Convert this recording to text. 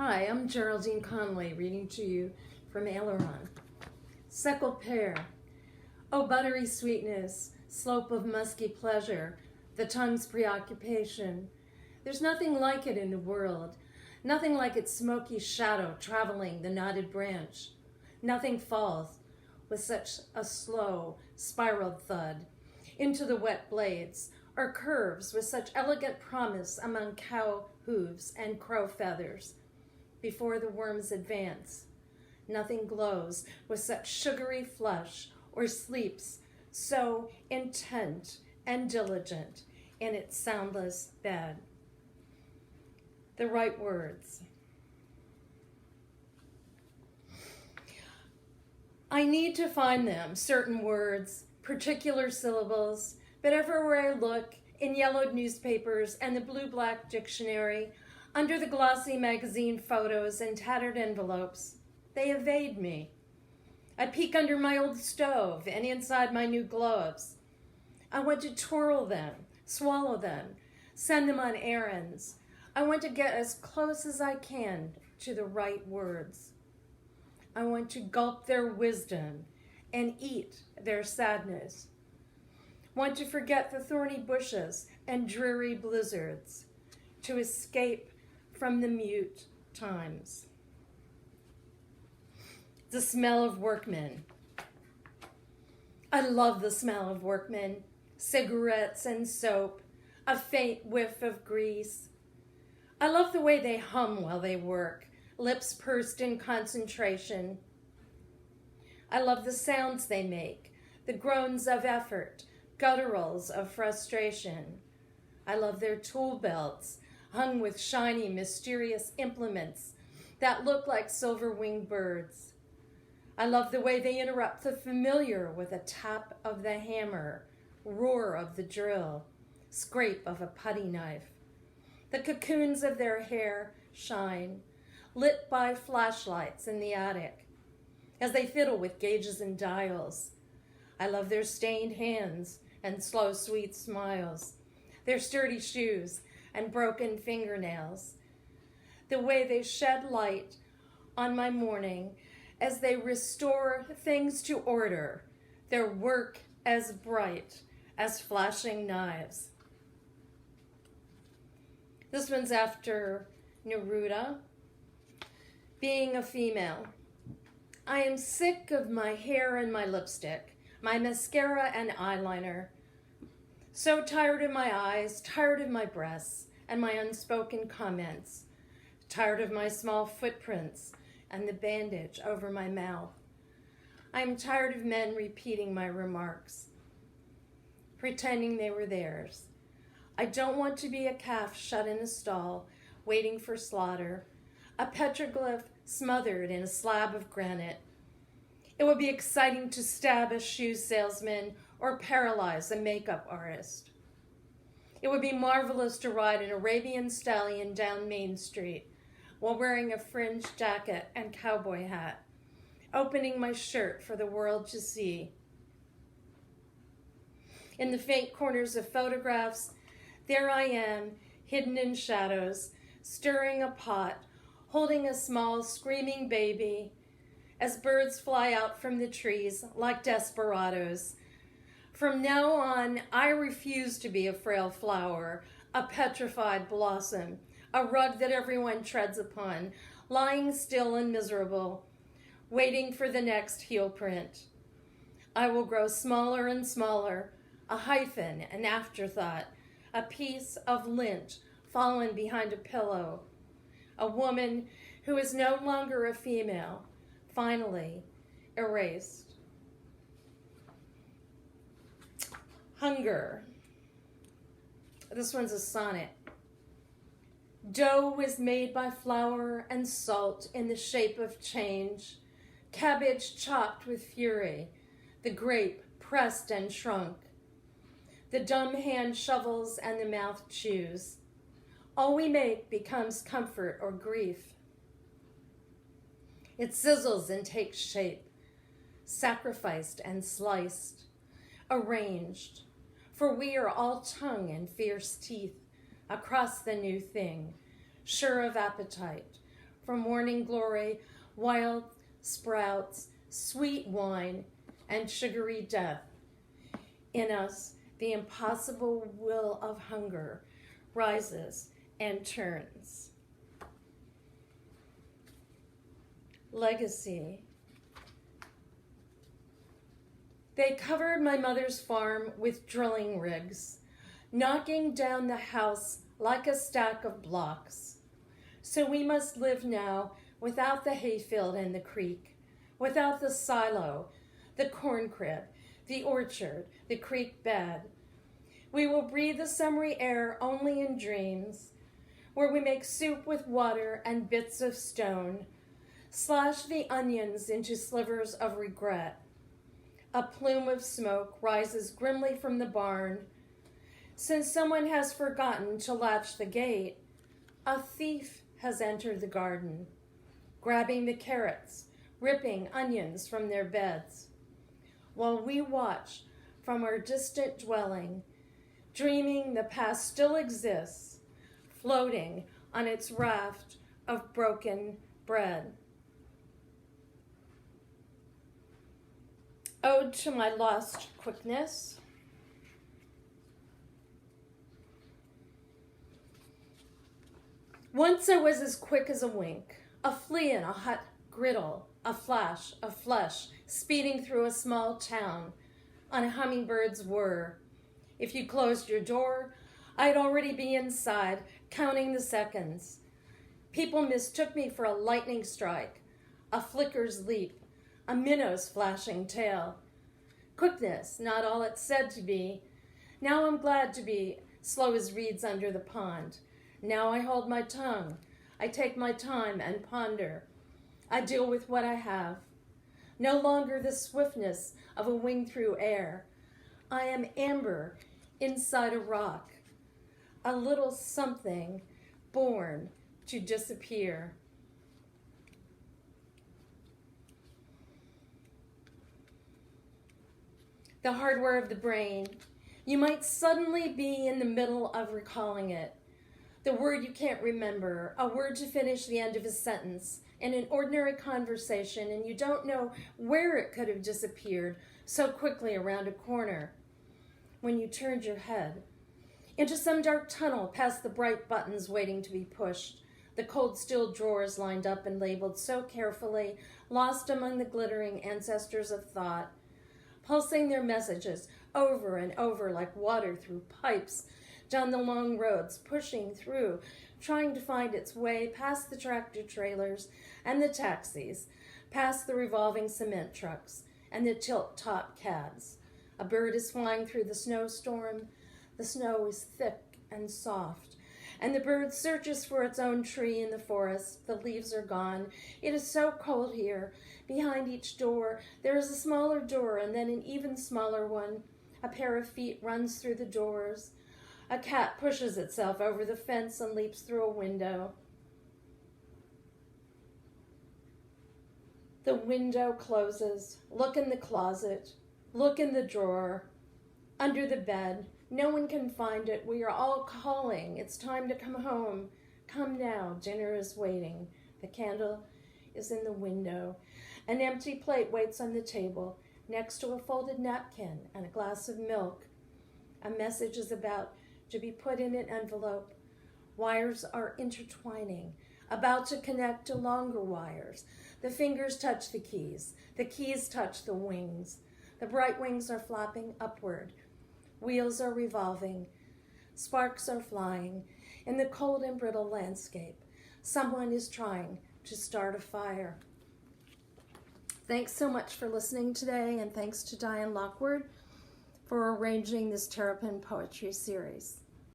Hi, I'm Geraldine Connolly, reading to you from AILERON. Second pear. Oh, buttery sweetness, slope of musky pleasure, the tongue's preoccupation. There's nothing like it in the world, nothing like its smoky shadow traveling the knotted branch. Nothing falls with such a slow, spiraled thud into the wet blades, or curves with such elegant promise among cow hooves and crow feathers. Before the worms advance, nothing glows with such sugary flush or sleeps so intent and diligent in its soundless bed. The right words. I need to find them, certain words, particular syllables, but everywhere I look, in yellowed newspapers and the blue-black dictionary, under the glossy magazine photos and tattered envelopes, they evade me. I peek under my old stove and inside my new gloves. I want to twirl them, swallow them, send them on errands. I want to get as close as I can to the right words. I want to gulp their wisdom and eat their sadness. Want to forget the thorny bushes and dreary blizzards, to escape from the mute times. The smell of workmen. I love the smell of workmen, cigarettes and soap, a faint whiff of grease. I love the way they hum while they work, lips pursed in concentration. I love the sounds they make, the groans of effort, gutturals of frustration. I love their tool belts, hung with shiny, mysterious implements that look like silver-winged birds. I love the way they interrupt the familiar with a tap of the hammer, roar of the drill, scrape of a putty knife. The cocoons of their hair shine, lit by flashlights in the attic, as they fiddle with gauges and dials. I love their stained hands and slow, sweet smiles, their sturdy shoes and broken fingernails, the way they shed light on my morning as they restore things to order, their work as bright as flashing knives. This one's after Neruda. Being a female. I am sick of my hair and my lipstick, my mascara and eyeliner. So tired of my eyes, tired of my breasts and my unspoken comments, tired of my small footprints and the bandage over my mouth. I am tired of men repeating my remarks, pretending they were theirs. I don't want to be a calf shut in a stall, waiting for slaughter, a petroglyph smothered in a slab of granite. It would be exciting to stab a shoe salesman or paralyze a makeup artist. It would be marvelous to ride an Arabian stallion down Main Street while wearing a fringed jacket and cowboy hat, opening my shirt for the world to see. In the faint corners of photographs, there I am, hidden in shadows, stirring a pot, holding a small, screaming baby, as birds fly out from the trees like desperados. From now on, I refuse to be a frail flower, a petrified blossom, a rug that everyone treads upon, lying still and miserable, waiting for the next heel print. I will grow smaller and smaller, a hyphen, an afterthought, a piece of lint fallen behind a pillow, a woman who is no longer a female, finally erased. Hunger. This one's a sonnet. Dough was made by flour and salt in the shape of change, cabbage chopped with fury, the grape pressed and shrunk. The dumb hand shovels and the mouth chews. All we make becomes comfort or grief. It sizzles and takes shape, sacrificed and sliced, arranged, for we are all tongue and fierce teeth across the new thing, sure of appetite, from morning glory, wild sprouts, sweet wine, and sugary death. In us, the impossible will of hunger rises and turns. Legacy. They covered my mother's farm with drilling rigs, knocking down the house like a stack of blocks. So we must live now without the hayfield and the creek, without the silo, the corn crib, the orchard, the creek bed. We will breathe the summery air only in dreams, where we make soup with water and bits of stone, slash the onions into slivers of regret. A plume of smoke rises grimly from the barn. Since someone has forgotten to latch the gate, a thief has entered the garden, grabbing the carrots, ripping onions from their beds, while we watch from our distant dwelling, dreaming the past still exists, floating on its raft of broken bread. Ode to my lost quickness. Once I was as quick as a wink, a flea in a hot griddle, a flash of flesh speeding through a small town on a hummingbird's whir. If you closed your door, I'd already be inside, counting the seconds. People mistook me for a lightning strike, a flicker's leap, a minnow's flashing tail. Quickness, not all it's said to be. Now I'm glad to be slow as reeds under the pond. Now I hold my tongue. I take my time and ponder. I deal with what I have. No longer the swiftness of a wing through air. I am amber inside a rock, a little something born to disappear. The hardware of the brain. You might suddenly be in the middle of recalling it. The word you can't remember, a word to finish the end of a sentence in an ordinary conversation, and you don't know where it could have disappeared so quickly around a corner when you turned your head. Into some dark tunnel past the bright buttons waiting to be pushed, the cold steel drawers lined up and labeled so carefully, lost among the glittering ancestors of thought, pulsing their messages over and over like water through pipes, down the long roads, pushing through, trying to find its way past the tractor trailers and the taxis, past the revolving cement trucks and the tilt-top cabs. A bird is flying through the snowstorm. The snow is thick and soft, and the bird searches for its own tree in the forest. The leaves are gone. It is so cold here. Behind each door, there is a smaller door and then an even smaller one. A pair of feet runs through the doors. A cat pushes itself over the fence and leaps through a window. The window closes. Look in the closet. Look in the drawer. Under the bed. No one can find it. We are all calling. It's time to come home. Come now. Dinner is waiting. The candle is in the window. An empty plate waits on the table next to a folded napkin and a glass of milk. A message is about to be put in an envelope. Wires are intertwining, about to connect to longer wires. The fingers touch the keys touch the wings. The bright wings are flapping upward. Wheels are revolving. Sparks are flying. In the cold and brittle landscape, someone is trying to start a fire. Thanks so much for listening today, and thanks to Diane Lockwood for arranging this Terrapin Poetry series.